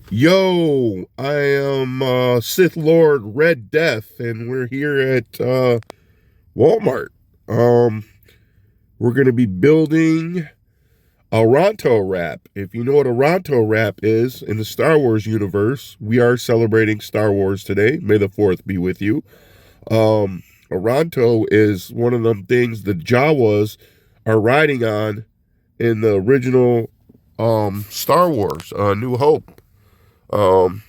Yo, I am Sith Lord Red Death, and we're here at Walmart. Um, we're going to be building a Ronto Wrap. If you know what a Ronto Wrap is in the Star Wars universe, we are celebrating Star Wars today. May the 4th be with you. A Ronto is one of them things the Jawas are riding on in the original Star Wars, New Hope. Um,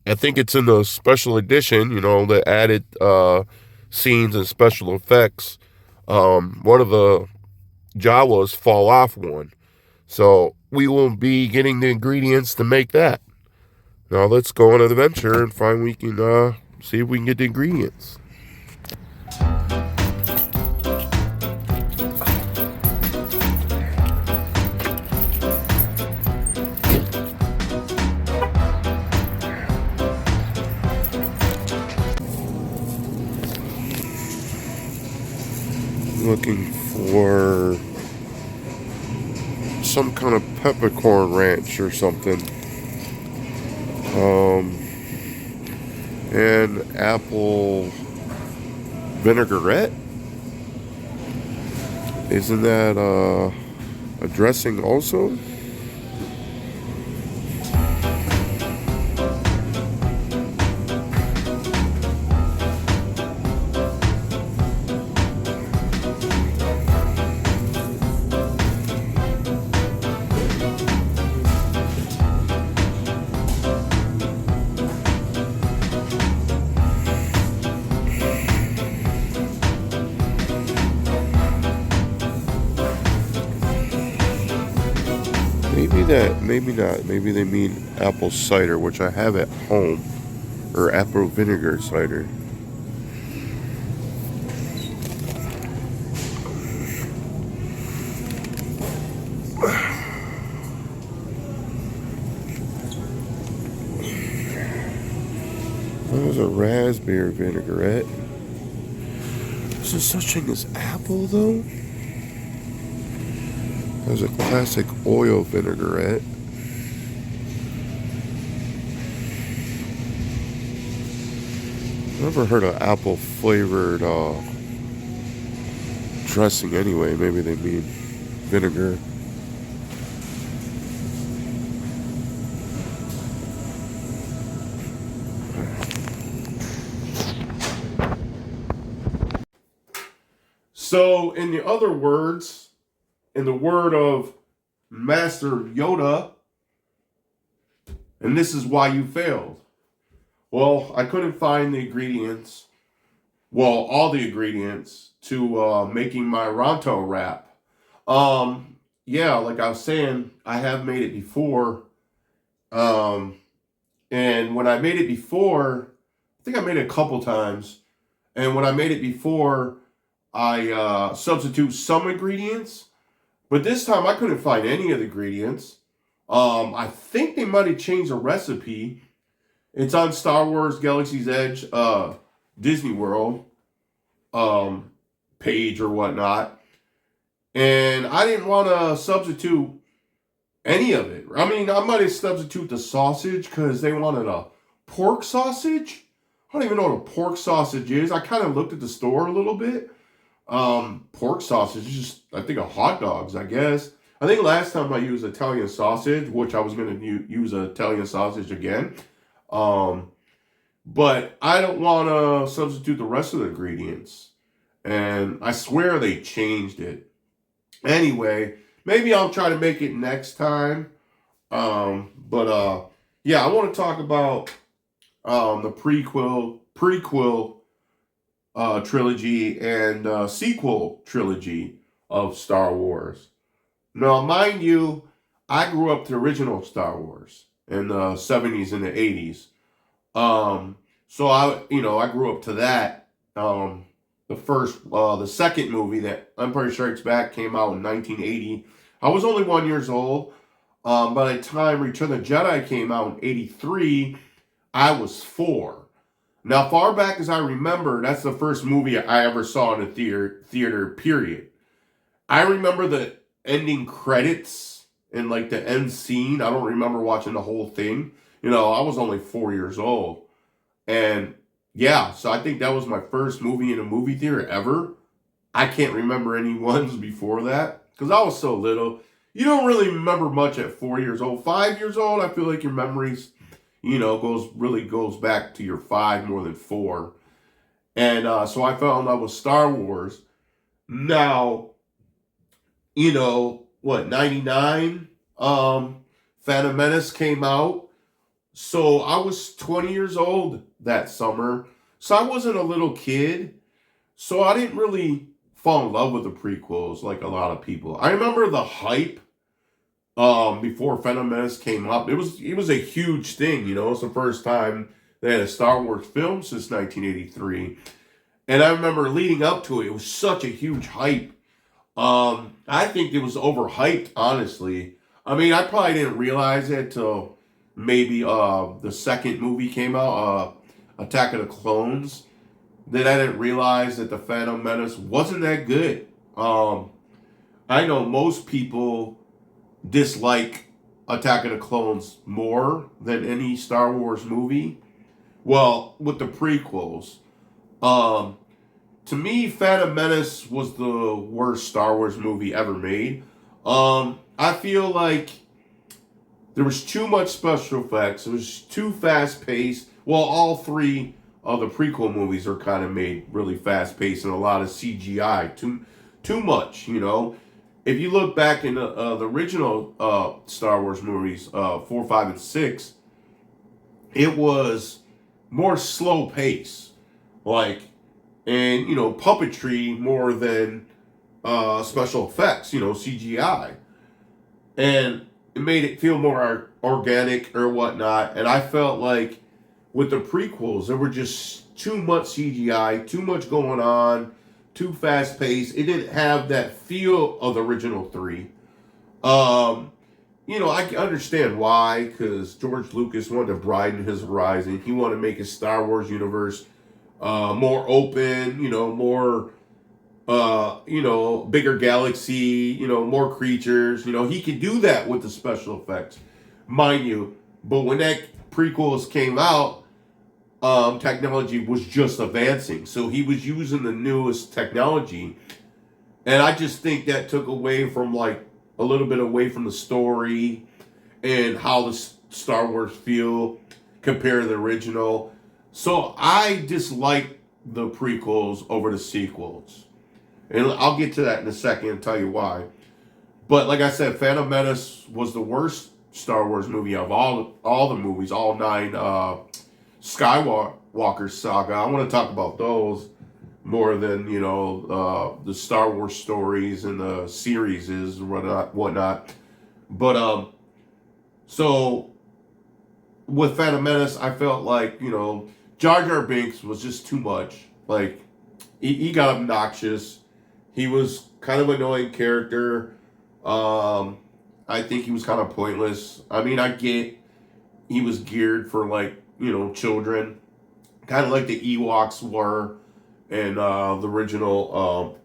I think it's in the special edition, the added scenes and special effects. One of the Jawas fall off one. So we will be getting the ingredients to make that. Now let's go on an adventure and find we can see if we can get the ingredients. Looking for some kind of peppercorn ranch or something. And apple vinaigrette. Isn't that a dressing also? Maybe not. Maybe they mean apple cider, which I have at home, or apple vinegar cider. There's a raspberry vinaigrette. Is there such thing as apple, though? There's a classic oil vinaigrette. Never heard of apple flavored dressing anyway. Maybe they mean vinegar. So, in the other words, in the word of Master Yoda, and this is why you failed. Well, I couldn't find the ingredients, all the ingredients to making my Ronto wrap. Yeah, like I was saying, I have made it before. Um, and when I made it before, I think I made it a couple times. And when I made it before, I substitute some ingredients, but this time I couldn't find any of the ingredients. I think they might have changed the recipe. It's on Star Wars Galaxy's Edge, Disney World page or whatnot, and I didn't want to substitute any of it. I mean, I might have substitute the sausage because they wanted a pork sausage. I don't even know what a pork sausage is. I kind of looked at the store a little bit. Pork sausage is just, I think, of hot dogs, I guess. I think last time I used Italian sausage, which I was going to use Italian sausage again. But I don't want to substitute the rest of the ingredients. And I swear they changed it. Anyway, maybe I'll try to make it next time. But yeah, I want to talk about the prequel trilogy and sequel trilogy of Star Wars. Now, mind you, I grew up to the original Star Wars in the 70s and the 80s. So I grew up to that. The second movie, that Empire Strikes Back, came out in 1980. I was only 1 year old. By the time Return of the Jedi came out in 83, I was 4. Now, far back as I remember, that's the first movie I ever saw in a theater, period. I remember the ending credits and like the end scene, I don't remember watching the whole thing. I was only 4 years old. And yeah, so I think that was my first movie in a movie theater ever. I can't remember any ones before that because I was so little. You don't really remember much at 4 years old. 5 years old, I feel like your memories, goes back to your five more than four. And so I fell in love with Star Wars. Now, what, 99? Phantom Menace came out. So I was 20 years old that summer. So I wasn't a little kid. So I didn't really fall in love with the prequels like a lot of people. I remember the hype before Phantom Menace came up. It was a huge thing, It's the first time they had a Star Wars film since 1983. And I remember leading up to it, it was such a huge hype. I think it was overhyped, honestly. I mean, I probably didn't realize it till maybe the second movie came out, Attack of the Clones. That I didn't realize that the Phantom Menace wasn't that good. I know most people dislike Attack of the Clones more than any Star Wars movie. Well, with the prequels, um, to me, Phantom Menace was the worst Star Wars movie ever made. I feel like there was too much special effects. It was too fast paced. Well, all three of the prequel movies are kind of made really fast paced and a lot of CGI. Too much, If you look back in the original Star Wars movies, 4, 5, and 6, it was more slow pace, like, and puppetry more than special effects, CGI, and it made it feel more organic or whatnot. And I felt like with the prequels, there were just too much CGI, too much going on, too fast paced. It didn't have that feel of the original three. I can understand why, because George Lucas wanted to broaden his horizon. He wanted to make his Star Wars universe more open, more, bigger galaxy, more creatures. He could do that with the special effects, mind you. But when that prequels came out, technology was just advancing. So he was using the newest technology. And I just think that took away from, like, a little bit away from the story and how the Star Wars feel compared to the original. So I dislike the prequels over the sequels. And I'll get to that in a second and tell you why. But like I said, Phantom Menace was the worst Star Wars movie of all the movies, all nine Skywalker saga. I want to talk about those more than the Star Wars stories and the series is whatnot. But so with Phantom Menace, I felt like Jar Jar Binks was just too much. Like he got obnoxious. He was kind of an annoying character. I think he was kind of pointless. I mean, I get he was geared for, like, children, kind of like the Ewoks were in the original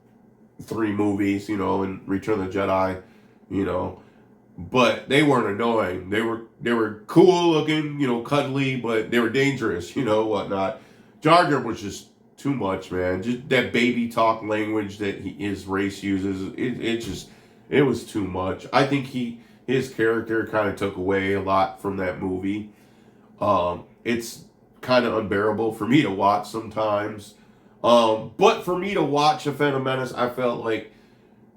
three movies, in Return of the Jedi, but they weren't annoying. They were cool looking, cuddly, but they were dangerous, whatnot. Jar Jar was just too much, man. Just that baby talk language that his race uses. It was too much. I think his character kind of took away a lot from that movie. It's kind of unbearable for me to watch sometimes. But for me to watch A Phantom Menace, I felt like,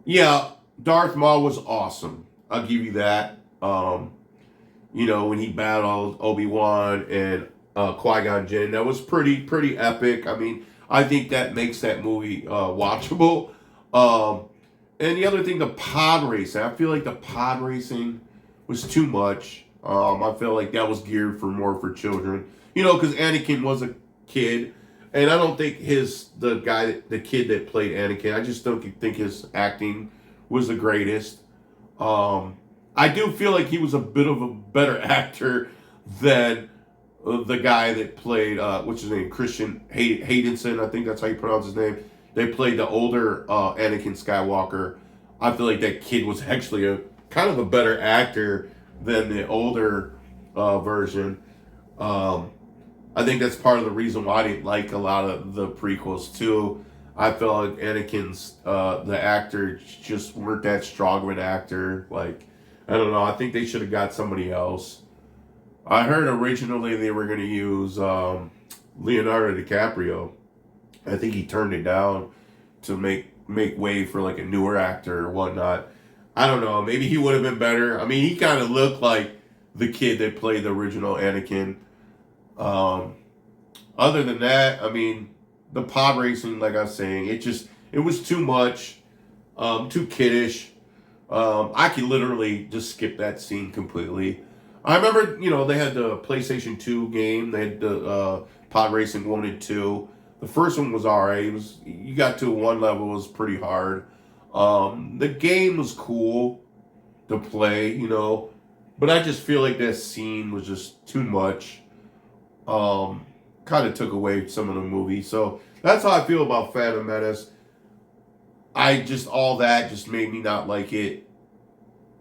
yeah, Darth Maul was awesome. I'll give you that. When he battled Obi-Wan and Qui-Gon Jinn, that was pretty epic. I mean, I think that makes that movie watchable. And the other thing, the pod racing. I feel like the pod racing was too much. I feel like that was geared more for children. Because Anakin was a kid, and I don't think the kid that played Anakin, I just don't think his acting was the greatest. I do feel like he was a bit of a better actor than the guy that played, what's his name, Christian Haydenson, I think that's how you pronounce his name. They played the older Anakin Skywalker. I feel like that kid was actually kind of a better actor than the older version. Um, I think that's part of the reason why I didn't like a lot of the prequels too. I felt like Anakin's the actor just weren't that strong of an actor. Like I don't know. I think they should have got somebody else. I heard originally they were going to use Leonardo DiCaprio. I think he turned it down to make way for like a newer actor or whatnot. I don't know. Maybe he would have been better. I mean, he kind of looked like the kid that played the original Anakin. Um, Other than that, I mean, the pod racing, like I was saying, it was too much, too kiddish. I could literally just skip that scene completely. I remember, they had the PlayStation 2 game. They had the pod racing 1 and 2. The first one was alright. It was you got to one level, it was pretty hard. The game was cool to play, but I just feel like that scene was just too much. Um, Kind of took away some of the movie. So that's how I feel about Phantom Menace. All that just made me not like it,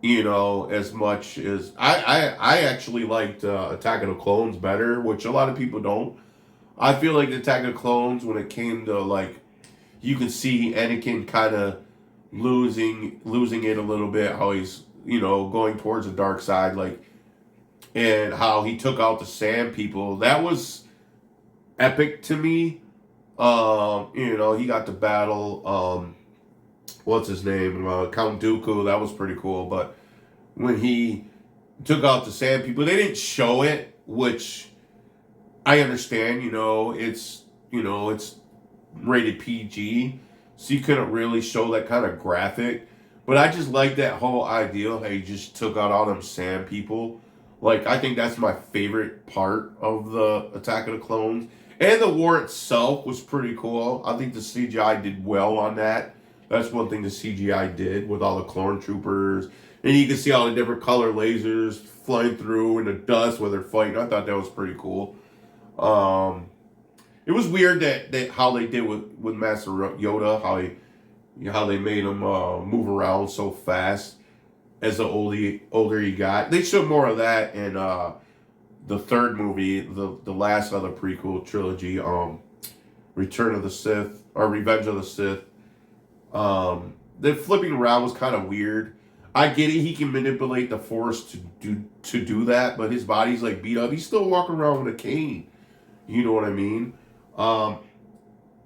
as much as I actually liked Attack of the Clones better, which a lot of people don't. I feel like Attack of the Clones, when it came to like, you can see Anakin kind of losing it a little bit, how he's going towards the dark side, like, and how he took out the Sand People. That was epic to me. He got to battle what's his name? Count Dooku. That was pretty cool. But when he took out the Sand People, they didn't show it, which I understand. It's rated PG, so you couldn't really show that kind of graphic. But I just like that whole idea. How he just took out all them Sand People. Like, I think that's my favorite part of the Attack of the Clones. And the war itself was pretty cool. I think the CGI did well on that. That's one thing the CGI did with all the clone troopers. And you can see all the different color lasers flying through in the dust where they're fighting. I thought that was pretty cool. It was weird that how they did with Master Yoda, how they made him move around so fast as the older he got. They showed more of that in the third movie, the last of the prequel trilogy, Return of the Sith or Revenge of the Sith. The flipping around was kind of weird. I get it; he can manipulate the Force to do that, but his body's like beat up. He's still walking around with a cane. You know what I mean?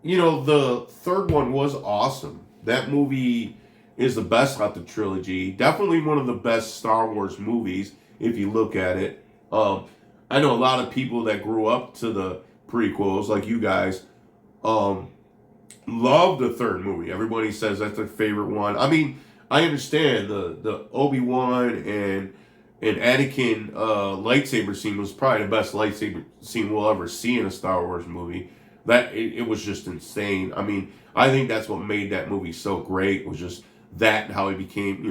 The third one was awesome. That movie is the best out the trilogy. Definitely one of the best Star Wars movies if you look at it. I know a lot of people that grew up to the prequels, like you guys, love the third movie. Everybody says that's their favorite one. I mean, I understand the Obi-Wan and Anakin lightsaber scene was probably the best lightsaber scene we'll ever see in a Star Wars movie. That it was just insane. I mean, I think that's what made that movie so great, was just that and how he became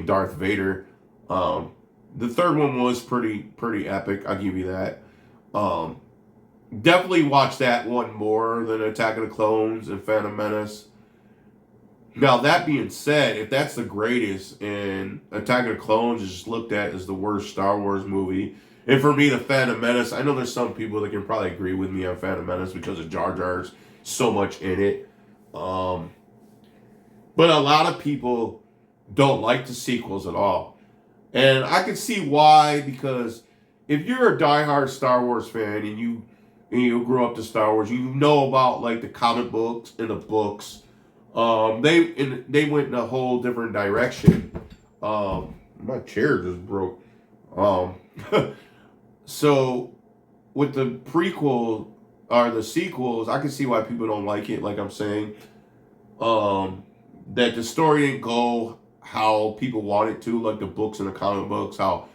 Darth Vader. The third one was pretty epic. I'll give you that. Definitely watch that one more than Attack of the Clones and Phantom Menace. Now, that being said, if that's the greatest and Attack of the Clones is just looked at as the worst Star Wars movie, and for me, the Phantom Menace, I know there's some people that can probably agree with me on Phantom Menace because of Jar Jar's so much in it. But a lot of people don't like the sequels at all. And I can see why, because if you're a diehard Star Wars fan and you grew up to Star Wars, you know about like the comic books and the books. They went in a whole different direction. My chair just broke. So with the prequel or the sequels, I can see why people don't like it. Like I'm saying, that the story didn't go how people want it to, like the books and the comic books. How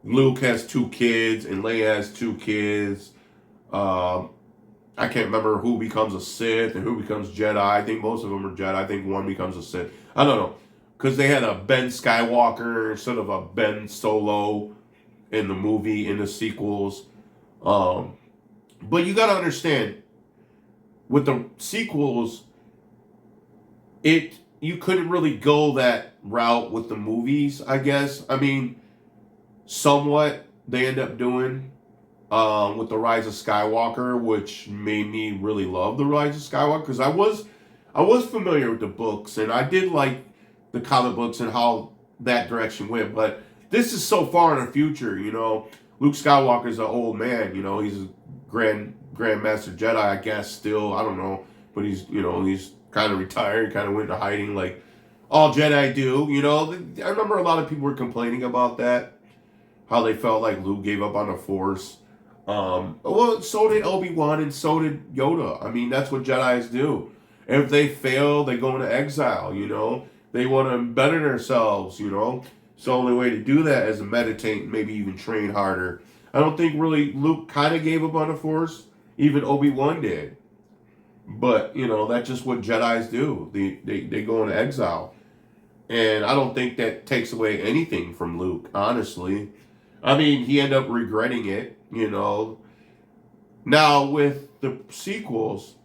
Luke has 2 kids and Leia has 2 kids. I can't remember who becomes a Sith and who becomes Jedi. I think most of them are Jedi. I think one becomes a Sith. I don't know. Because they had a Ben Skywalker instead of a Ben Solo in the movie, in the sequels. But you got to understand, with the sequels, it you couldn't really go that route with the movies, I guess. I mean, somewhat they end up doing with the Rise of Skywalker, which made me really love the Rise of Skywalker because I was familiar with the books and I did like the comic books and how that direction went. But this is so far in the future, you know. Luke Skywalker's an old man, you know. He's a Grandmaster Jedi, I guess. Still, I don't know, but he's kind of retired, kind of went into hiding like all Jedi do. You know, I remember a lot of people were complaining about that, how they felt like Luke gave up on the Force. Well, so did Obi-Wan and so did Yoda. I mean, that's what Jedis do. If they fail, they go into exile, you know. They want to better themselves, you know. So the only way to do that is to meditate and maybe even train harder. I don't think really Luke kind of gave up on the Force. Even Obi-Wan did. But, you know, that's just what Jedis do. They go into exile. And I don't think that takes away anything from Luke, honestly. I mean, he ended up regretting it, you know. Now, with the sequels,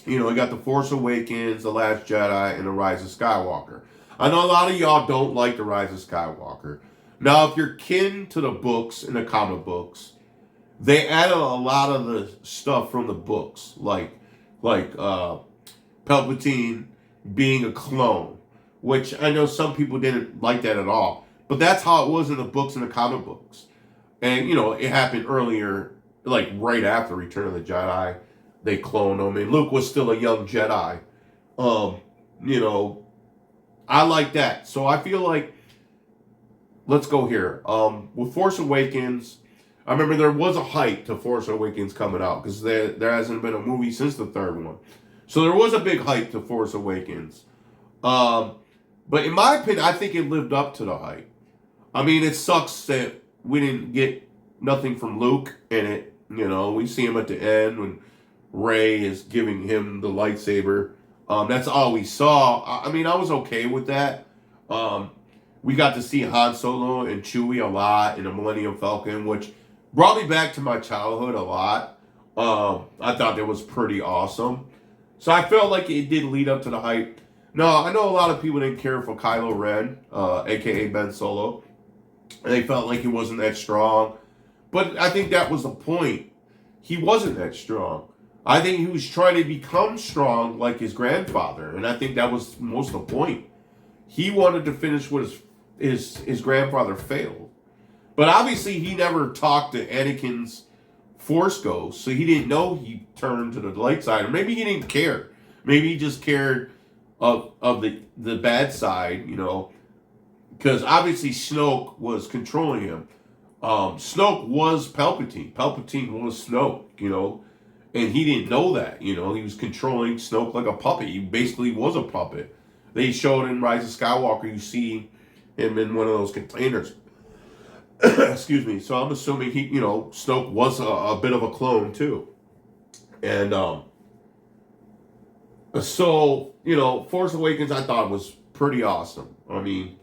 you know, we got The Force Awakens, The Last Jedi, and The Rise of Skywalker. I know a lot of y'all don't like The Rise of Skywalker. Now, if you're kin to the books and the comic books, they added a lot of the stuff from the books, like Palpatine being a clone, which I know some people didn't like that at all. But that's how it was in the books and the comic books. And, you know, it happened earlier, like right after Return of the Jedi. They cloned him. And Luke was still a young Jedi. You know, I like that. So I feel like, let's go here. With Force Awakens, I remember there was a hype to Force Awakens coming out because there hasn't been a movie since the third one. So there was a big hype to Force Awakens. But in my opinion, I think it lived up to the hype. I mean, it sucks that we didn't get nothing from Luke in it. You know, we see him at the end when Rey is giving him the lightsaber. That's all we saw. I mean, I was okay with that. We got to see Han Solo and Chewie a lot in the Millennium Falcon, which brought me back to my childhood a lot. I thought that was pretty awesome. So I felt like it did lead up to the hype. No, I know a lot of people didn't care for Kylo Ren, aka Ben Solo. And they felt like he wasn't that strong. But I think that was the point. He wasn't that strong. I think he was trying to become strong like his grandfather. And I think that was most of the point. He wanted to finish what his grandfather failed. But obviously he never talked to Anakin's Force Ghost. So he didn't know he turned to the light side. Or maybe he didn't care. Maybe he just cared of the bad side, you know. Because obviously Snoke was controlling him. Snoke was Palpatine. Palpatine was Snoke, you know. And he didn't know that, you know. He was controlling Snoke like a puppet. He basically was a puppet. They showed in Rise of Skywalker, you see him in one of those containers. Excuse me. So I'm assuming Snoke was a bit of a clone too. And so, Force Awakens I thought was pretty awesome. I mean,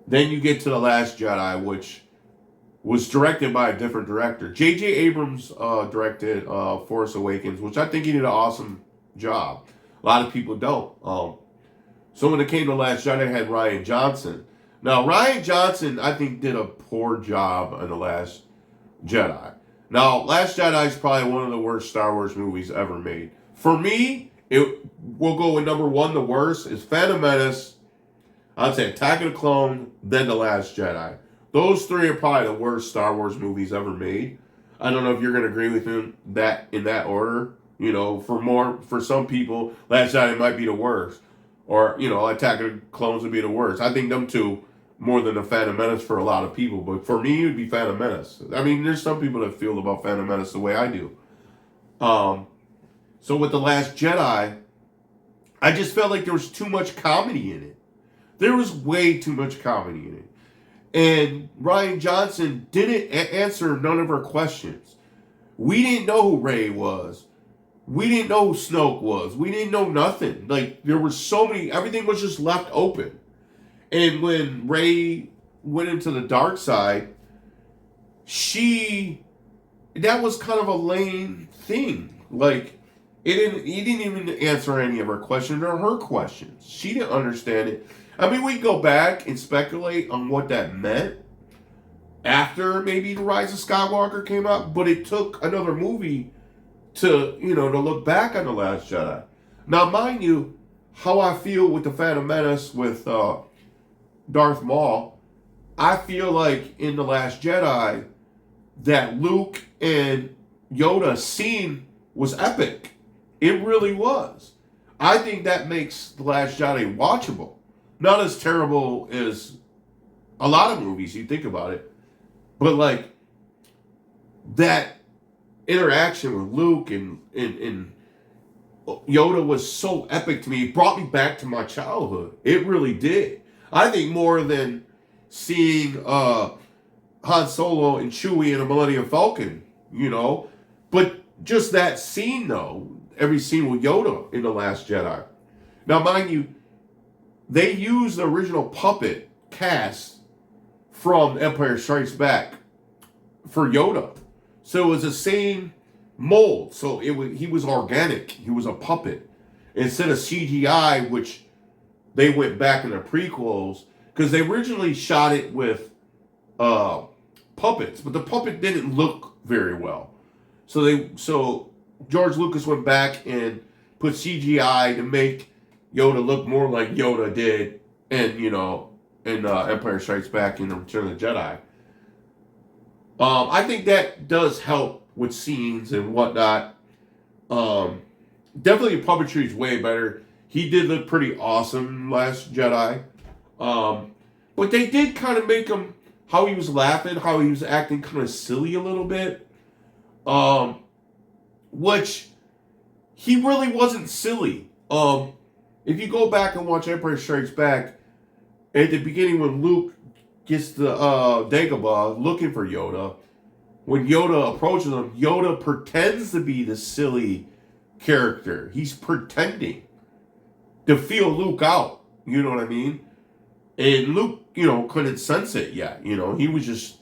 then you get to The Last Jedi, which was directed by a different director. J.J. Abrams directed Force Awakens, which I think he did an awesome job. A lot of people don't. So when it came to The Last Jedi, I had Rian Johnson. Now, Rian Johnson, I think, did a poor job on The Last Jedi. Now, Last Jedi is probably one of the worst Star Wars movies ever made. For me, we'll go with number one, the worst, is Phantom Menace. I'd say Attack of the Clone, then The Last Jedi. Those three are probably the worst Star Wars movies ever made. I don't know if you're going to agree with him that in that order. For some people, Last Jedi might be the worst. Or, Attack of the Clones would be the worst. I think them two more than the Phantom Menace for a lot of people. But for me, it would be Phantom Menace. I mean, there's some people that feel about Phantom Menace the way I do. So with The Last Jedi, I just felt like there was too much comedy in it. There was way too much comedy in it. And Rian Johnson didn't answer none of our questions. We didn't know who Rey was. We didn't know who Snoke was. We didn't know nothing. Like, there were so many, everything was just left open. And when Rey went into the dark side, that was kind of a lame thing. Like, He didn't even answer any of her questions or her questions. She didn't understand it. I mean, we go back and speculate on what that meant after maybe The Rise of Skywalker came out, but it took another movie to, to look back on The Last Jedi. Now, mind you, how I feel with The Phantom Menace with Darth Maul, I feel like in The Last Jedi, that Luke and Yoda scene was epic. It really was. I think that makes The Last Jedi watchable. Not as terrible as a lot of movies, you think about it. But like that interaction with Luke and Yoda was so epic to me. It brought me back to my childhood. It really did. I think more than seeing Han Solo and Chewie in a Millennium Falcon, But just that scene, though, every scene with Yoda in The Last Jedi. Now, mind you, they used the original puppet cast from Empire Strikes Back for Yoda. So it was the same mold. So he was organic. He was a puppet. Instead of CGI, which they went back in the prequels, because they originally shot it with puppets, but the puppet didn't look very well. So George Lucas went back and put CGI to make Yoda look more like Yoda did, and in Empire Strikes Back and Return of the Jedi. I think that does help with scenes and whatnot. Definitely the puppetry is way better. He did look pretty awesome Last Jedi. But they did kind of make him, how he was laughing, how he was acting kind of silly a little bit. Which he really wasn't silly. If you go back and watch Empire Strikes Back, at the beginning when Luke gets the Dagobah looking for Yoda, when Yoda approaches him, Yoda pretends to be the silly character. He's pretending to feel Luke out. You know what I mean? And Luke, couldn't sense it yet. He was just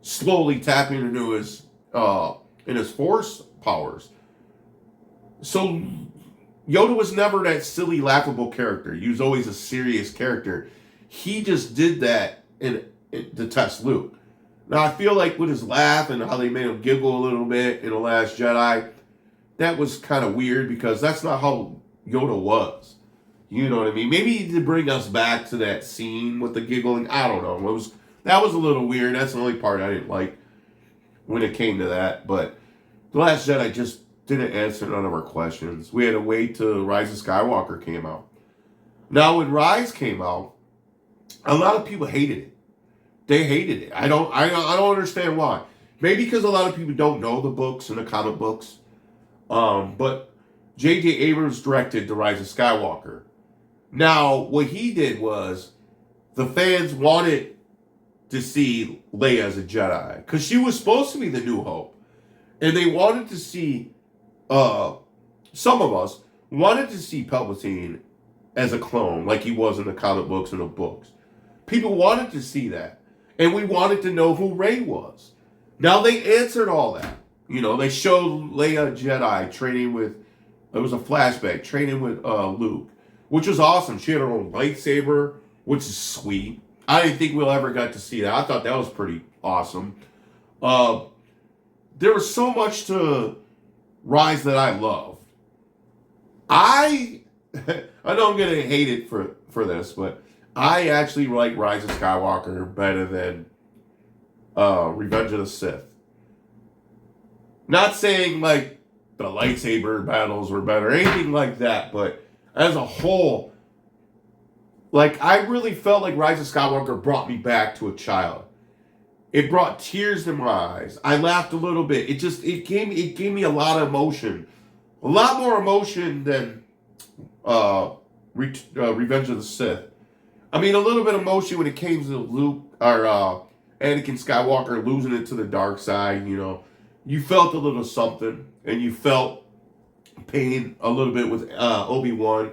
slowly tapping into his Force powers. So Yoda was never that silly, laughable character. He was always a serious character. He just did that to test Luke. Now, I feel like with his laugh and how they made him giggle a little bit in The Last Jedi, that was kind of weird because that's not how Yoda was. You know what I mean? Maybe to bring us back to that scene with the giggling. I don't know. That was a little weird. That's the only part I didn't like when it came to that. But The Last Jedi just didn't answer none of our questions. We had to wait till Rise of Skywalker came out. Now, when Rise came out, a lot of people hated it. They hated it. I don't understand why. Maybe because a lot of people don't know the books and the comic books. But J.J. Abrams directed The Rise of Skywalker. Now, what he did was the fans wanted to see Leia as a Jedi because she was supposed to be the New Hope. And they wanted to see, some of us wanted to see Palpatine as a clone like he was in the comic books and the books. People wanted to see that. And we wanted to know who Rey was. Now they answered all that. They showed Leia Jedi training with, it was a flashback, training with Luke, which was awesome. She had her own lightsaber, which is sweet. I didn't think we'll ever get to see that. I thought that was pretty awesome. There was so much to Rise that I love. I know I'm going to hate it for this, but I actually like Rise of Skywalker better than Revenge of the Sith. Not saying like the lightsaber battles were better, anything like that, but as a whole, like I really felt like Rise of Skywalker brought me back to a child. It brought tears to my eyes. I laughed a little bit. It gave me a lot of emotion, a lot more emotion than Revenge of the Sith. I mean, a little bit of emotion when it came to Luke or Anakin Skywalker losing it to the dark side. You felt a little something, and you felt pain a little bit with Obi-Wan.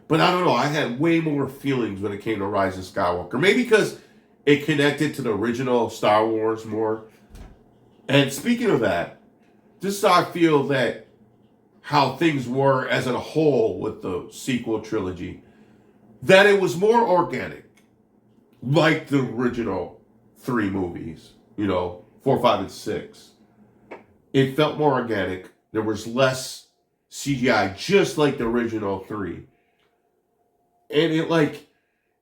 But I don't know. I had way more feelings when it came to Rise of Skywalker. Maybe because it connected to the original Star Wars more. And speaking of that, this is how I feel that how things were as a whole with the sequel trilogy, that it was more organic, like the original three movies, 4, 5, and 6. It felt more organic. There was less CGI, just like the original three. And it, like,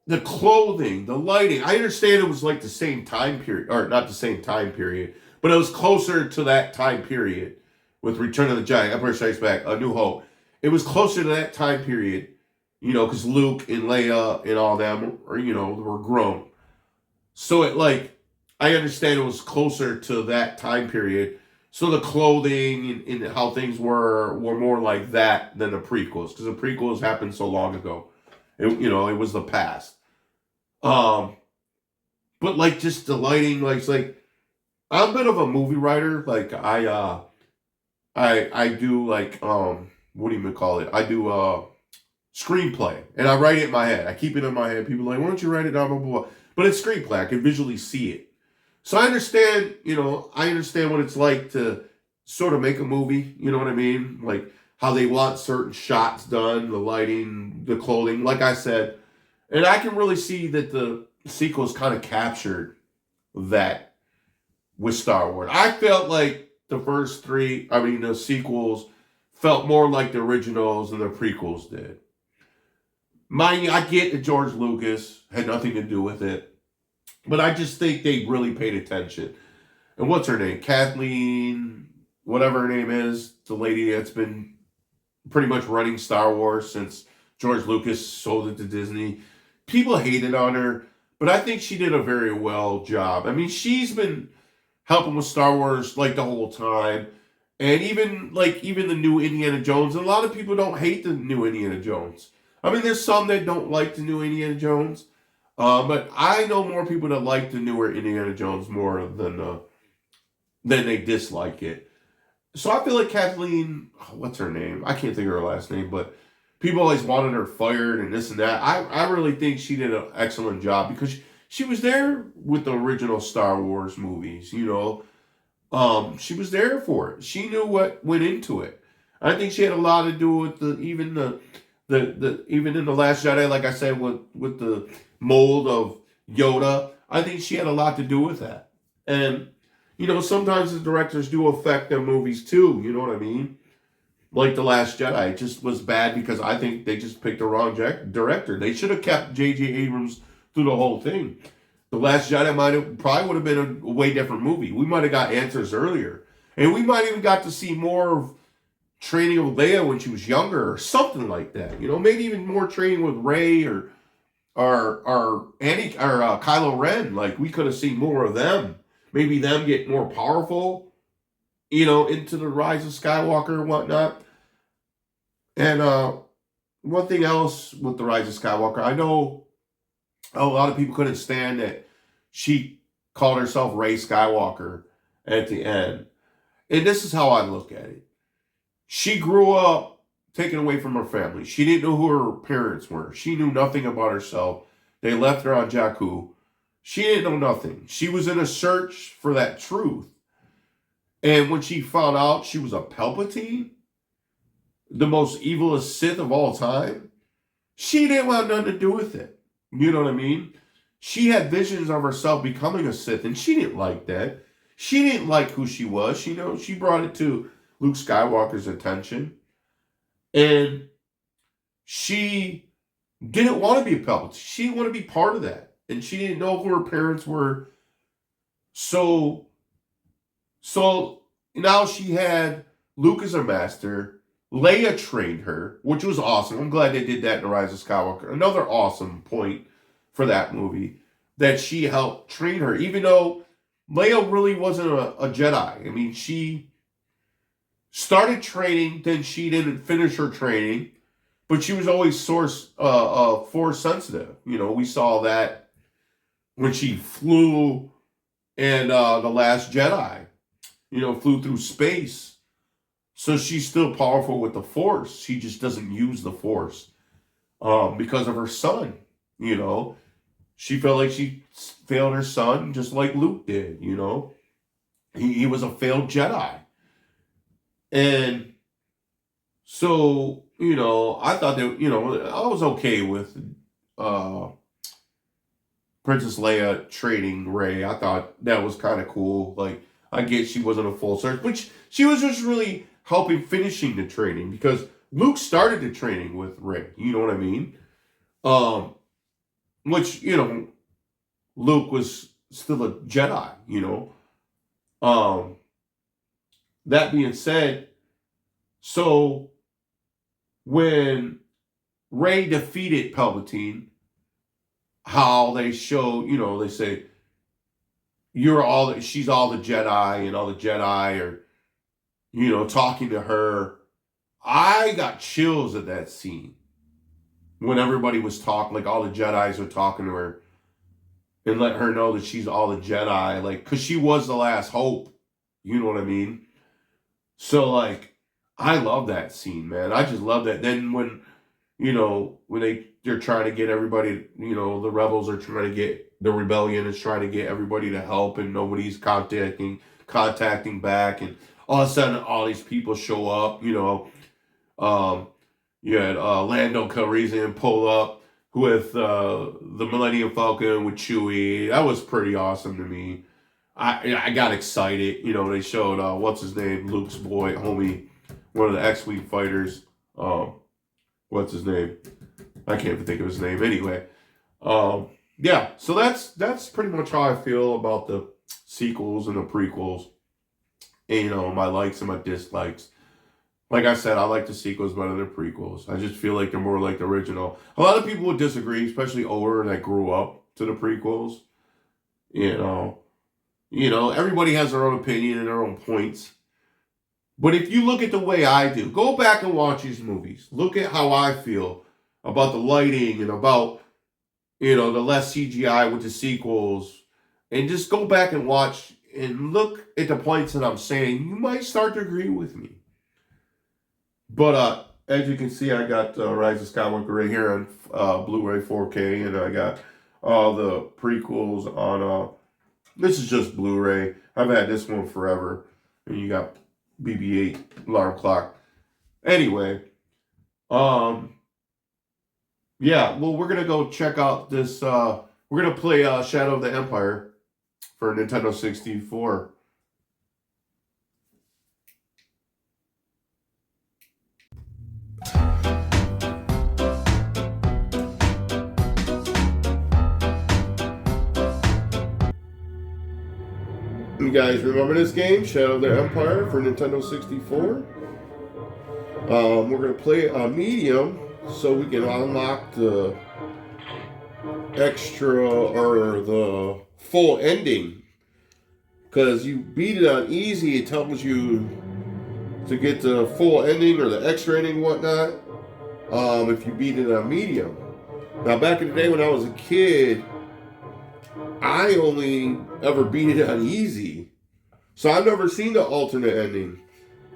the clothing, the lighting, I understand it was like the same time period, or not the same time period, but it was closer to that time period with Return of the Jedi, Empire Strikes Back, A New Hope. It was closer to that time period, because Luke and Leia and all them, were grown. So it, like, I understand it was closer to that time period. So the clothing and how things were more like that than the prequels, because the prequels happened so long ago. It was the past. Um, but, like, just the lighting, like, it's like, I'm a bit of a movie writer. Like, I do, like, what do you even call it? I do screenplay, and I write it in my head. I keep it in my head. People are like, why don't you write it down? Blah, blah, blah. But it's screenplay. I can visually see it. So I understand, I understand what it's like to sort of make a movie. You know what I mean? Like, how they want certain shots done, the lighting, the clothing. Like I said, and I can really see that the sequels kind of captured that with Star Wars. I felt like the sequels felt more like the originals than the prequels did. Mind you, I get that George Lucas had nothing to do with it, but I just think they really paid attention. And what's her name? Kathleen, whatever her name is, the lady that's been pretty much running Star Wars since George Lucas sold it to Disney. People hated on her, but I think she did a very well job. I mean, she's been helping with Star Wars like the whole time. And even the new Indiana Jones, and a lot of people don't hate the new Indiana Jones. I mean, there's some that don't like the new Indiana Jones, but I know more people that like the newer Indiana Jones more than they dislike it. So I feel like Kathleen, what's her name? I can't think of her last name, but people always wanted her fired and this and that. I really think she did an excellent job because she was there with the original Star Wars movies, she was there for it. She knew what went into it. I think she had a lot to do with even in the Last Jedi, like I said, with the mold of Yoda. I think she had a lot to do with that. And sometimes the directors do affect their movies too. You know what I mean? Like The Last Jedi, it just was bad because I think they just picked the wrong director. They should have kept J.J. Abrams through the whole thing. The Last Jedi probably would have been a way different movie. We might have got answers earlier. And we might even got to see more of training with Leia when she was younger or something like that. Maybe even more training with Rey or Kylo Ren. Like, we could have seen more of them. Maybe them get more powerful, into the Rise of Skywalker and whatnot. And one thing else with the Rise of Skywalker, I know a lot of people couldn't stand that she called herself Rey Skywalker at the end. And this is how I look at it. She grew up taken away from her family. She didn't know who her parents were. She knew nothing about herself. They left her on Jakku. She didn't know nothing. She was in a search for that truth. And when she found out she was a Palpatine, the most evilest Sith of all time, she didn't want nothing to do with it. You know what I mean? She had visions of herself becoming a Sith, and she didn't like that. She didn't like who she was. She brought it to Luke Skywalker's attention. And she didn't want to be a Palpatine. She didn't want to be part of that. And she didn't know who her parents were. So now she had Luke as her master. Leia trained her, which was awesome. I'm glad they did that in The Rise of Skywalker. Another awesome point for that movie, that she helped train her, even though Leia really wasn't a Jedi. I mean, she started training, then she didn't finish her training, but she was always force sensitive. We saw that when she flew in The Last Jedi, flew through space. So she's still powerful with the Force. She just doesn't use the Force because of her son. She felt like she failed her son just like Luke did. He was a failed Jedi. And So, I thought that, I was okay with uh, Princess Leia trading Rey. I thought that was kind of cool. Like, I get she wasn't a full search, but she was just really helping finishing the training because Luke started the training with Rey. You know what I mean? Um, which, Luke was still a Jedi, Um, that being said, so when Rey defeated Palpatine, how they show, they say she's all the Jedi, and all the Jedi are, talking to her. I got chills at that scene when everybody was talking, like all the Jedis were talking to her and let her know that she's all the Jedi, like, because she was the last hope. You know what I mean? So, like, I love that scene, man. I just love that. Then when, when they're trying to get everybody, the rebels are trying to get, the rebellion is trying to get everybody to help, and nobody's contacting back, and all of a sudden all these people show up, um, you had Lando Calrissian pull up with the Millennium Falcon with Chewie. That was pretty awesome to me. I got excited. They showed what's his name, Luke's boy, homie, one of the X-Wing fighters. What's his name? I can't even think of his name. Anyway, yeah. So that's pretty much how I feel about the sequels and the prequels. And, my likes and my dislikes. Like I said, I like the sequels better than the prequels. I just feel like they're more like the original. A lot of people would disagree, especially older that grew up to the prequels. You know, everybody has their own opinion and their own points. But if you look at the way I do, go back and watch these movies. Look at how I feel about the lighting and about, the less CGI with the sequels. And just go back and watch and look at the points that I'm saying. You might start to agree with me. But as you can see, I got Rise of Skywalker right here on Blu-ray 4K, and I got all the prequels on. This is just Blu-ray. I've had this one forever, and you got BB-8 alarm clock. Anyway, yeah. Well, we're gonna go check out this. We're gonna play Shadow of the Empire for Nintendo 64. You guys remember this game, Shadow of the Empire for Nintendo 64? We're going to play a medium so we can unlock the extra or the full ending. Because you beat it on easy, it tells you to get the full ending or the extra ending and whatnot. If you beat it on medium. Now, back in the day when I was a kid, I only ever beat it on easy. So I've never seen the alternate ending.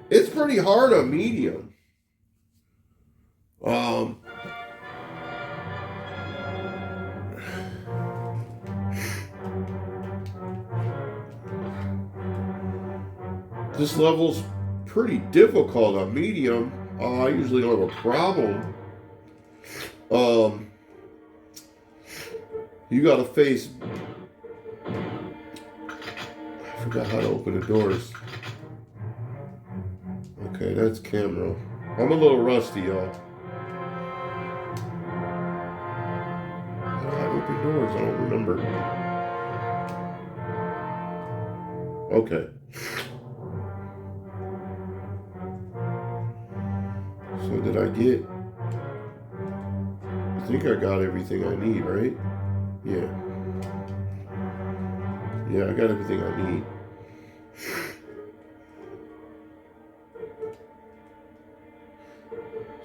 It's pretty hard on medium. This level's pretty difficult on medium. I usually don't have a problem. You gotta face... I forgot how to open the doors. Okay, that's camera. I'm a little rusty, y'all. How do I open doors? I don't remember. Okay. So did I get... I think I got everything I need, right? Yeah. Yeah, I got everything I need.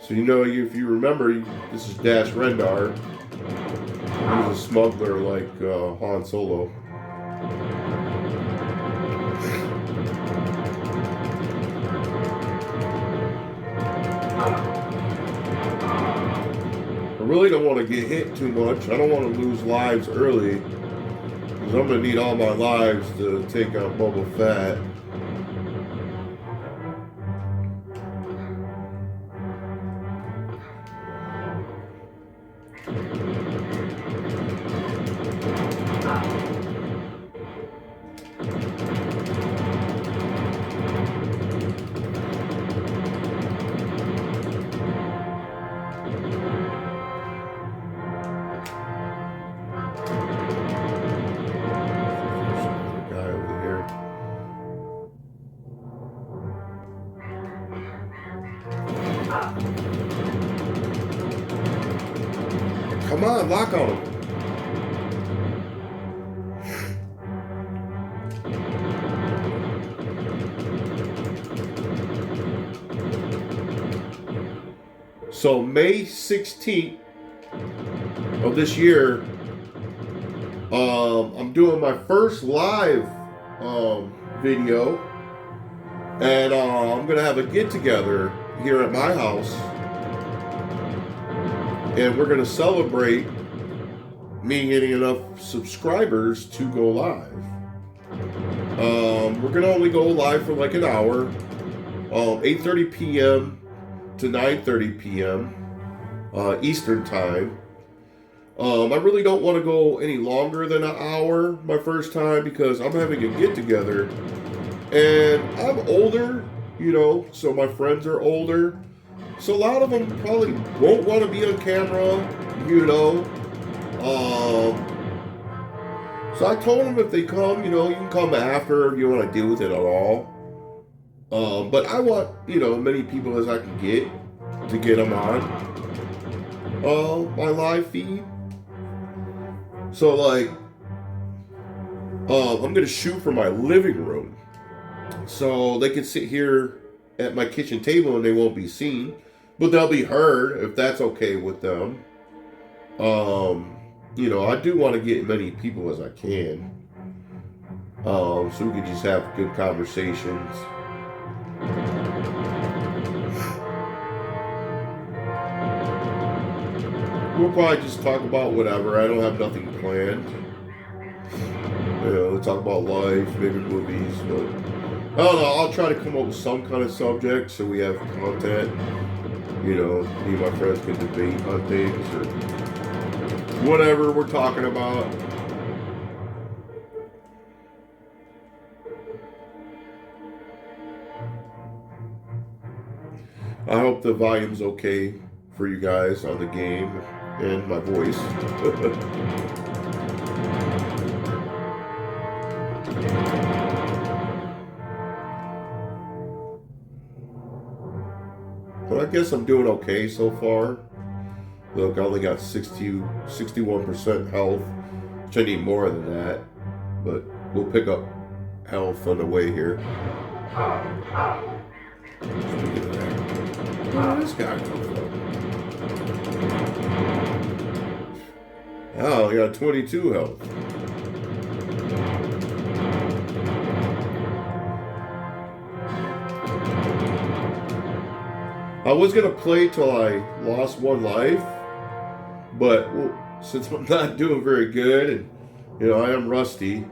So if you remember, this is Dash Rendar. He's a smuggler like Han Solo. I really don't want to get hit too much. I don't want to lose lives early, because I'm going to need all my lives to take out Boba Fett. Come on, lock on him. So May 16th of this year, I'm doing my first live video, and I'm gonna have a get together here at my house, and we're gonna celebrate me getting enough subscribers to go live. We're gonna only go live for like an hour, 8:30 p.m. to 9:30 p.m. Eastern time. I really don't want to go any longer than an hour my first time because I'm having a get together, and I'm older, so my friends are older, so a lot of them probably won't want to be on camera. So I told them if they come, you can come after if you want to deal with it at all. But I want, many people as I can get to get them on my live feed. So like, I'm gonna shoot from my living room, so they can sit here at my kitchen table and they won't be seen, but they'll be heard if that's okay with them. I do want to get as many people as I can, so we can just have good conversations. We'll probably just talk about whatever. I don't have nothing planned. We'll talk about life, maybe movies, but I don't know. I'll try to come up with some kind of subject so we have content. Me and my friends can debate on things or whatever we're talking about. I hope the volume's okay for you guys on the game and my voice. But I guess I'm doing okay so far. Look, I only got 61% health, which I need more than that. But we'll pick up health on the way here. Speaking of that, where did this guy come from? Oh, I got 22 health. I was gonna play till I lost one life, but since I'm not doing very good, and I am rusty,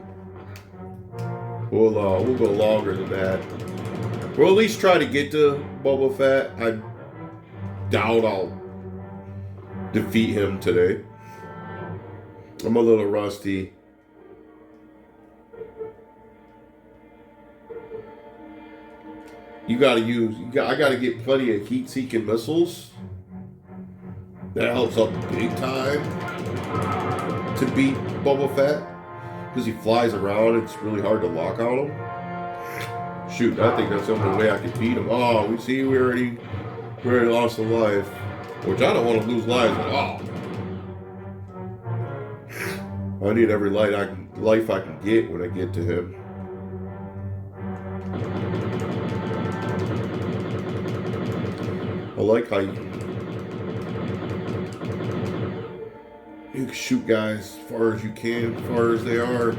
we'll go longer than that. We'll at least try to get to Boba Fett. I doubt I'll defeat him today. I'm a little rusty. I gotta get plenty of heat-seeking missiles. That helps out big time to beat Boba Fett, because he flies around. It's really hard to lock on him. Shoot, I think that's the only way I could beat him. Oh, we already lost a life, which I don't want to lose lives at all. I need every life I can get when I get to him. I like how you can shoot guys as far as you can, as far as they are.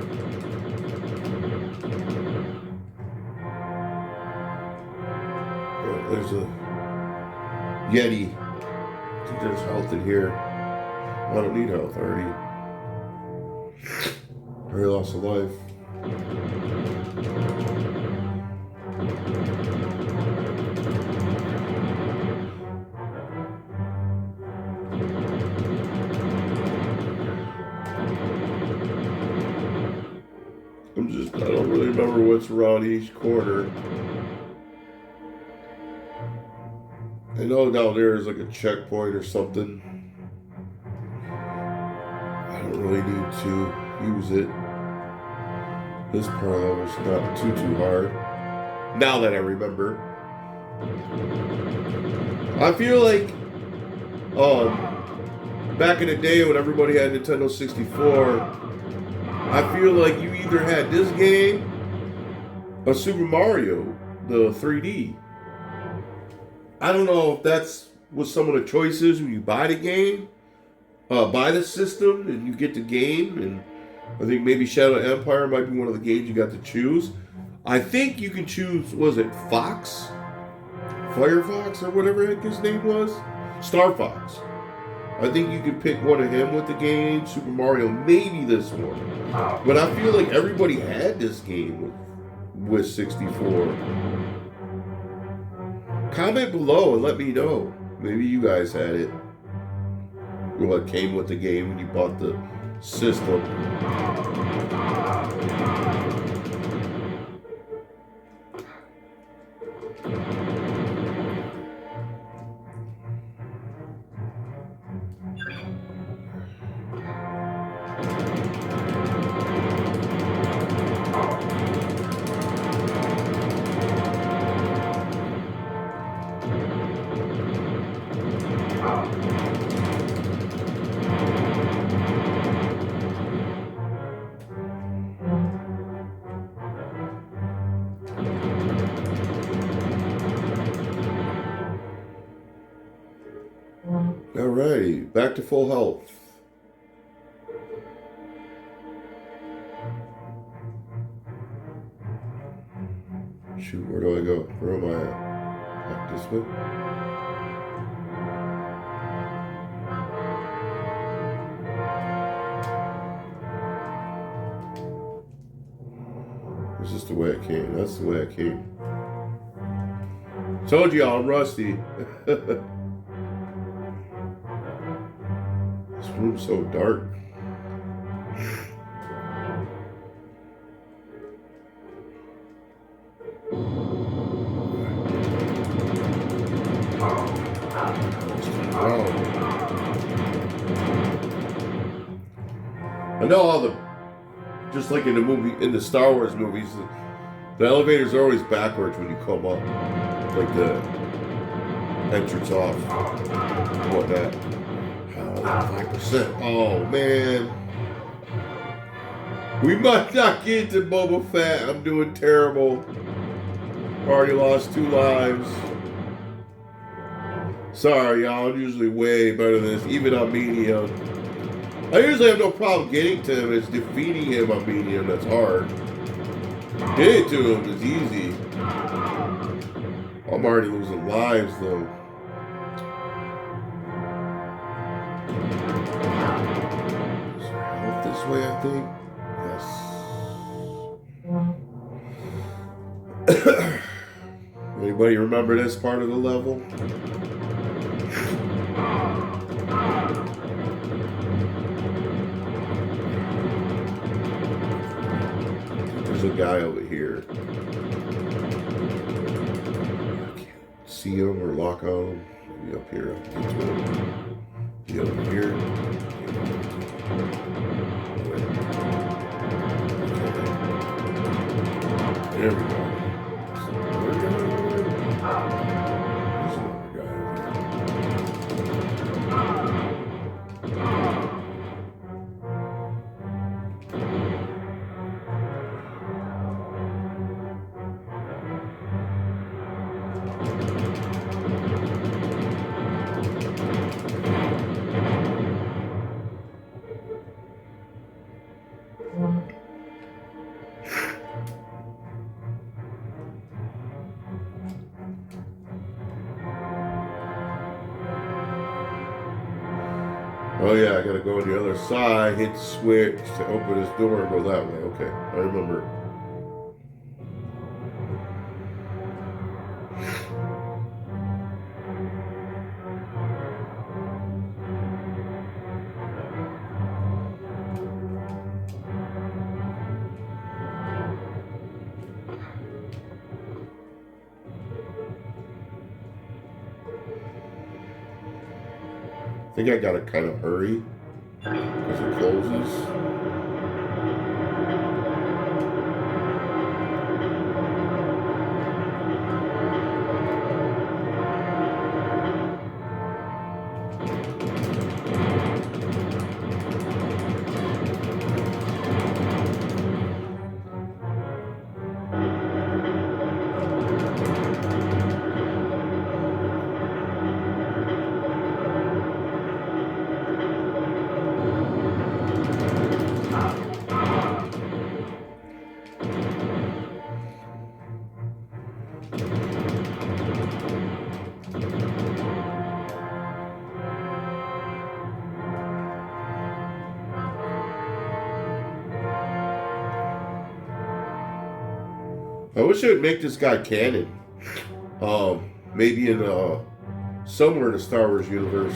There's a Yeti. I think there's health in here. I don't need health. I already lost a life. I don't really remember what's around each corner. I know down there is like a checkpoint or something. I don't really need to use it. This part of the level's not too hard. Now that I remember. I feel like back in the day when everybody had Nintendo 64, I feel like you either had this game or Super Mario, the 3D. I don't know if that's what some of the choices when you buy the game, buy the system, and you get the game. And I think maybe Shadow Empire might be one of the games you got to choose. I think you can choose, was it Fox? Firefox or whatever his name was? Star Fox. I think you could pick one of him with the game. Super Mario, maybe this one. But I feel like everybody had this game with 64. Comment below and let me know. Maybe you guys had it. What came with the game when you bought the system. Alrighty, back to full health. Shoot, where do I go? Where am I at? Back this way? Is this the way I came? That's the way I came. Told y'all I'm rusty. This room's so dark. I know all the, just like in the movie, in the Star Wars movies, the elevators are always backwards when you come up, like the entrance off, and whatnot. 5%. Oh man, we might not get to Boba Fett. I'm doing terrible. Already lost 2 lives. Sorry, y'all. I'm usually way better than this, even on medium. I usually have no problem getting to him. It's defeating him on medium that's hard. Getting to him is easy. I'm already losing lives though. Is there health this way, I think? Yes. Anybody remember this part of the level? There's a guy over here. I can't see him or lock on him. Maybe up here. I'll get to him. Be over here. There we go. Oh yeah, I gotta go on the other side, hit the switch to open this door and go that way. Okay, I remember. I think I gotta kind of hurry because it closes. I wish I would make this guy canon. Maybe in somewhere in the Star Wars universe.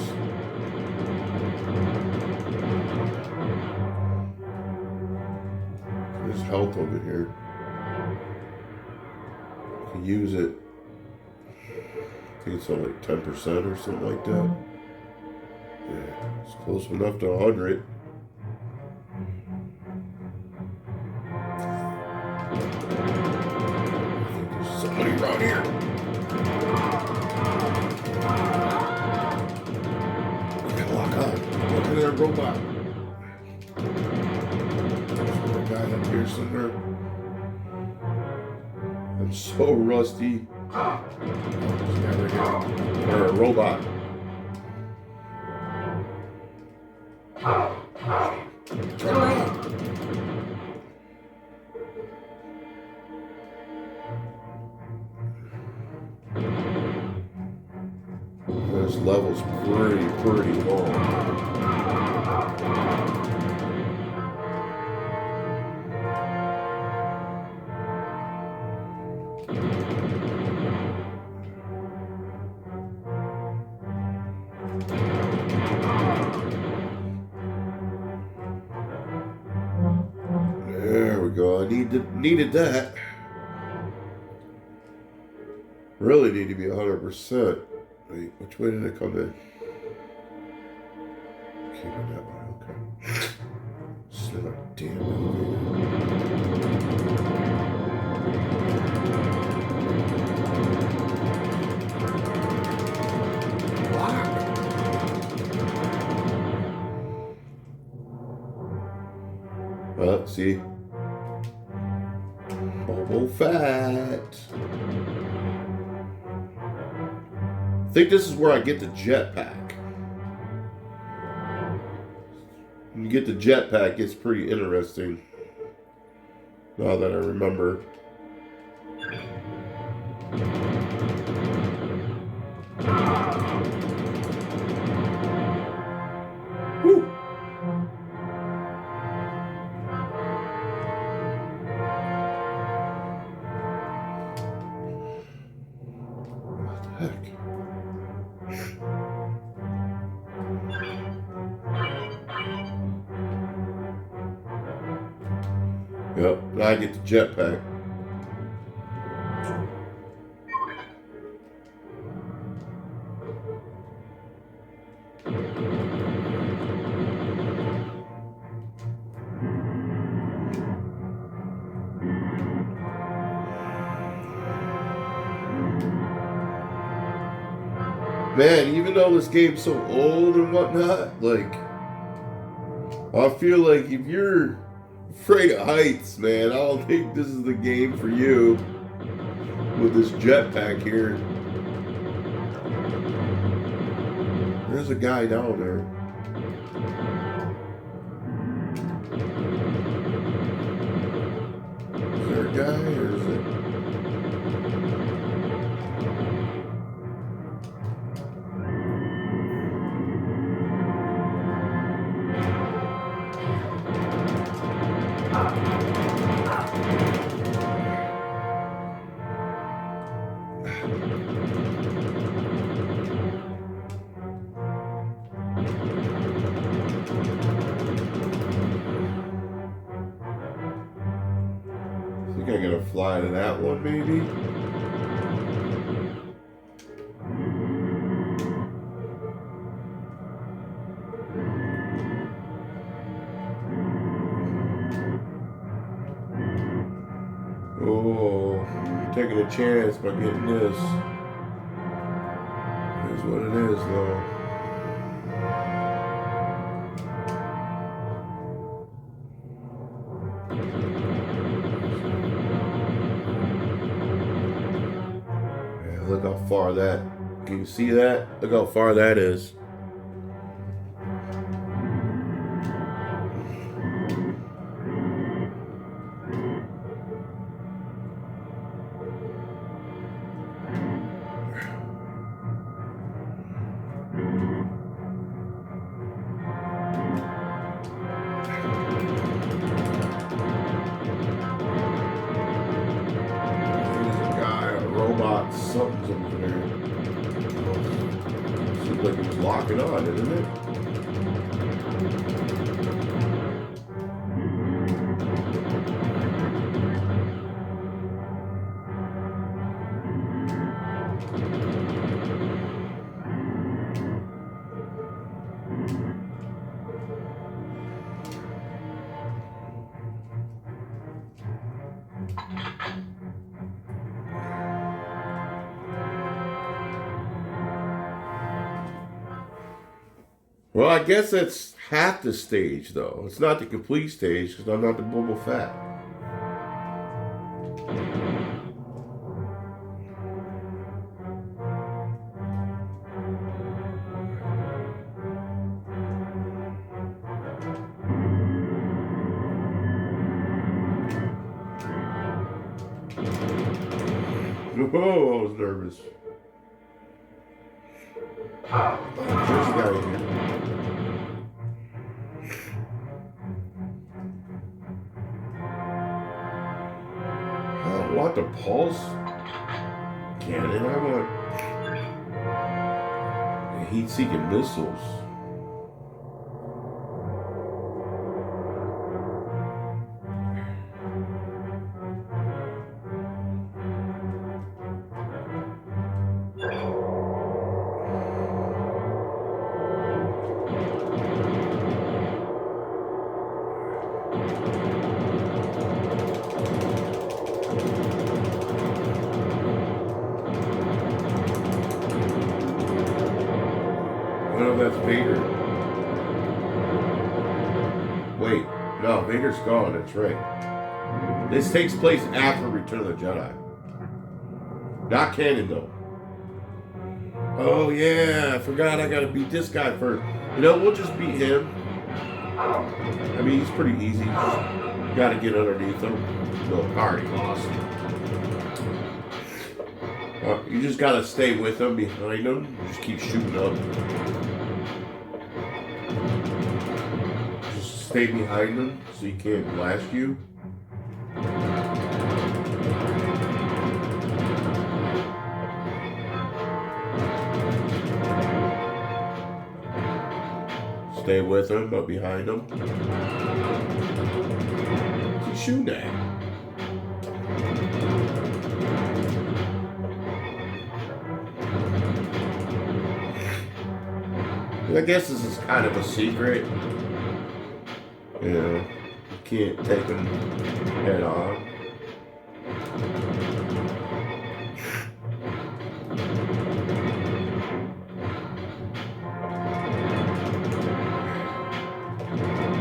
There's health over here. I can use it. I think it's only like 10% or something like that. Yeah, it's close enough to 100. I think there's somebody around here. We gotta lock on. Look at that robot. There's a guy up here somewhere. I'm so rusty. Oh, there's a guy right here. Or a robot. Turn around. This level's pretty long. There we go. I needed that. Really need to be 100%. Wait, which way did it come in? Keep it that way, okay. It's not a damn elevator. Well, see? Bobo Fat. I think this is where I get the jetpack. When you get the jetpack, it's pretty interesting. Now that I remember. Woo! What the heck? Yep, now I get the jetpack. Man, even though this game's so old and whatnot, like, I feel like if you're afraid of heights, man, I don't think this is the game for you with this jetpack here. There's a guy down there. Is there a guy or is it? I think I gotta fly to that one, maybe. Oh, taking a chance by getting this. Here's what it is, though. Yeah, look how far that. Can you see that? Look how far that is. robot something's over there. Seems like it's locking on, isn't it? Well, I guess that's half the stage, though. It's not the complete stage because I'm not the Boba Fett. Oh, I was nervous. There's a guy in here. I want the pulse cannon. I want heat-seeking missiles. No, that's Vader. Wait, no, Vader's gone, that's right. This takes place after Return of the Jedi. Not canon, though. Oh, yeah, I forgot I gotta beat this guy first. You know, we'll just beat him. I mean, he's pretty easy. Just gotta get underneath him. No, already lost. You just gotta stay with him, behind him. Just keep shooting up. Just stay behind him so he can't blast you. Stay with him, but behind him. What's he shooting at? I guess this is kind of a secret. You know, you can't take him head on.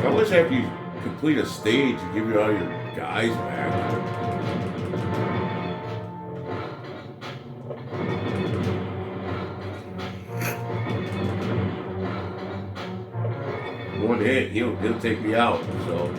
I wish after you complete a stage, you give you all your guys back. One hit, he'll take me out, so.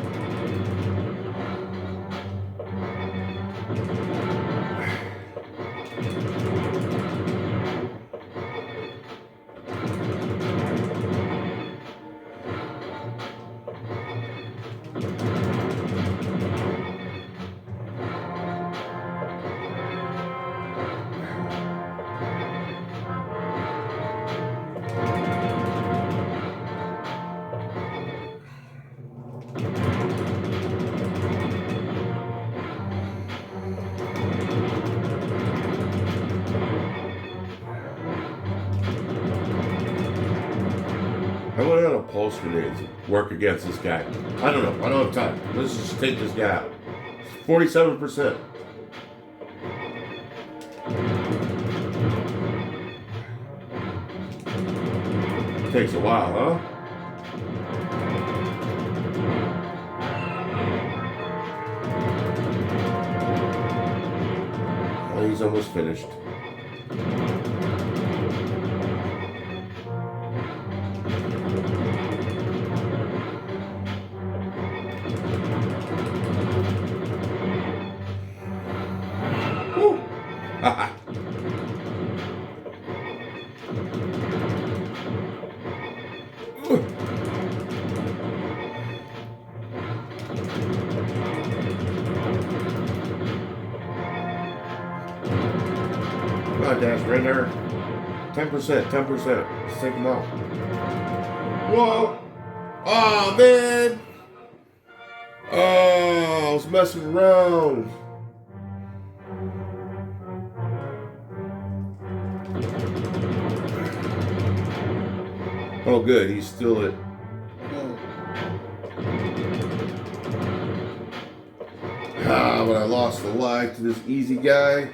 I wonder how pulse grenades work against this guy. I don't know. I don't have time. Let's just take this guy out. 47%. Takes a while, huh? Well, he's almost finished. Come on, Dash, right there. 10%, 10%. Let's take them out. Whoa! Oh, man! Oh, I was messing around. Oh, good. He's still at. Ah, but I lost the life to this easy guy.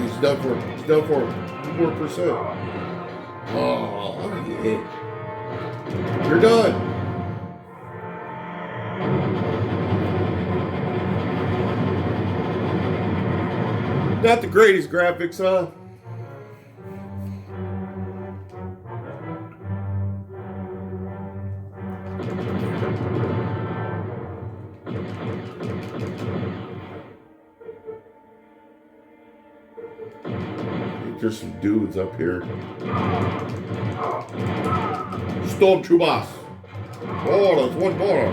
He's done for. He's done for 4%. Oh, how did you hit? You're done. Not the greatest graphics, huh? There's some dudes up here. Stormtroopers. Oh, there's one more.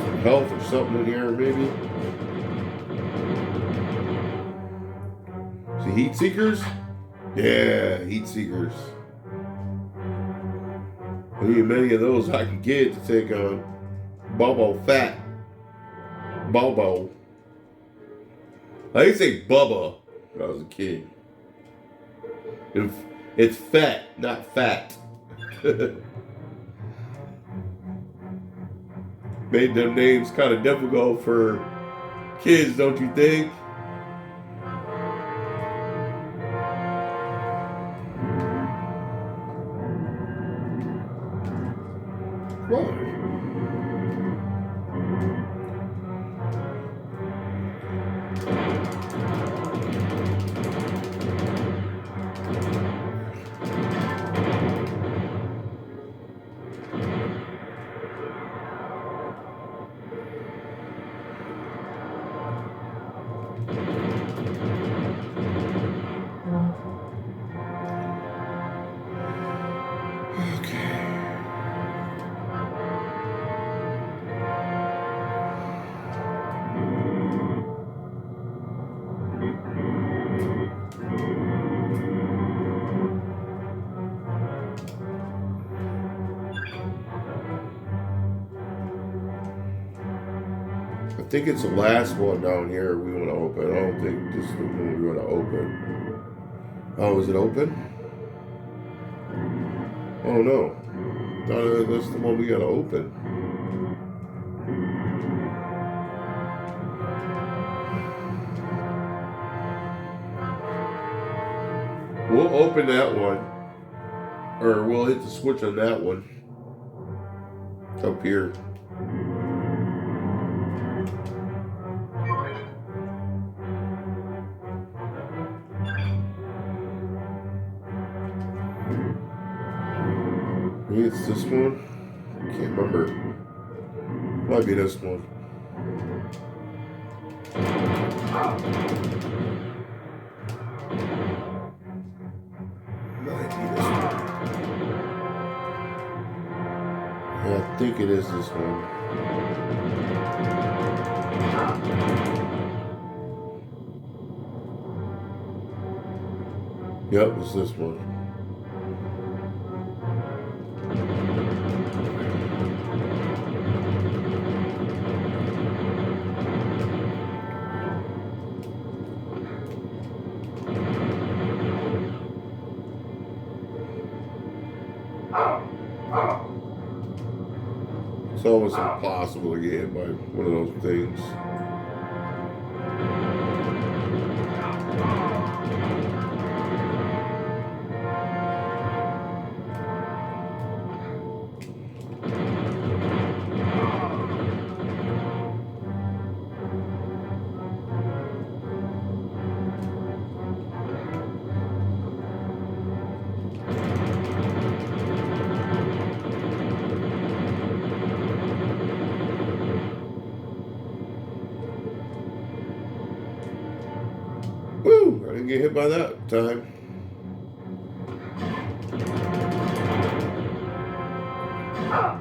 Some health or something in here, maybe. See, heat seekers? Yeah, heat seekers. I need many of those I can get to take on Bobo Fat. Bobo. I used to say Bubba when I was a kid. It's fat, not fat. Made them names kind of difficult for kids, don't you think? What? I think it's the last one down here we want to open. I don't think this is the one we want to open. Oh, is it open? Oh no. That's the one we got to open. We'll open that one. Or we'll hit the switch on that one. It's up here. Maybe it's this one. I can't remember. Might be this one. Might be this one. Yeah, I think it is this one. Yep, it's this one. It's almost impossible to get hit by one of those things. Woo! I didn't get hit by that time. I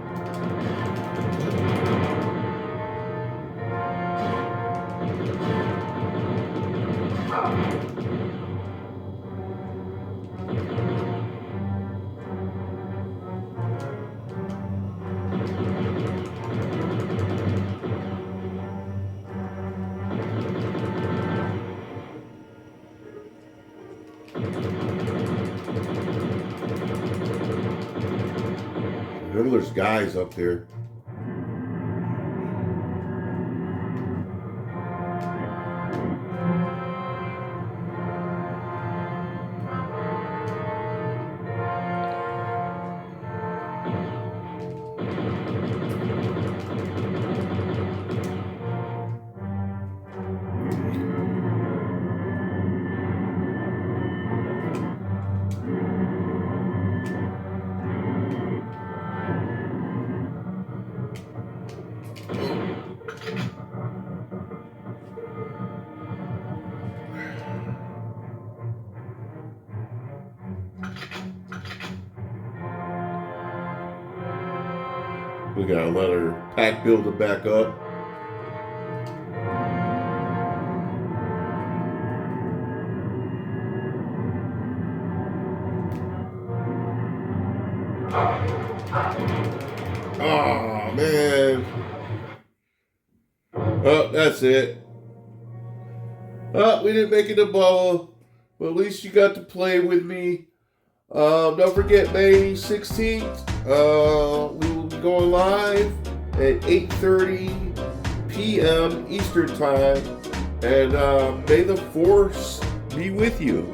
know there's guys up there. We gotta let her pack build it back up. Oh man. Oh, that's it. Oh, we didn't make it to bubble. But at least you got to play with me. Don't forget May 16th. We will be going live at 8:30 p.m. Eastern Time. And may the Force be with you.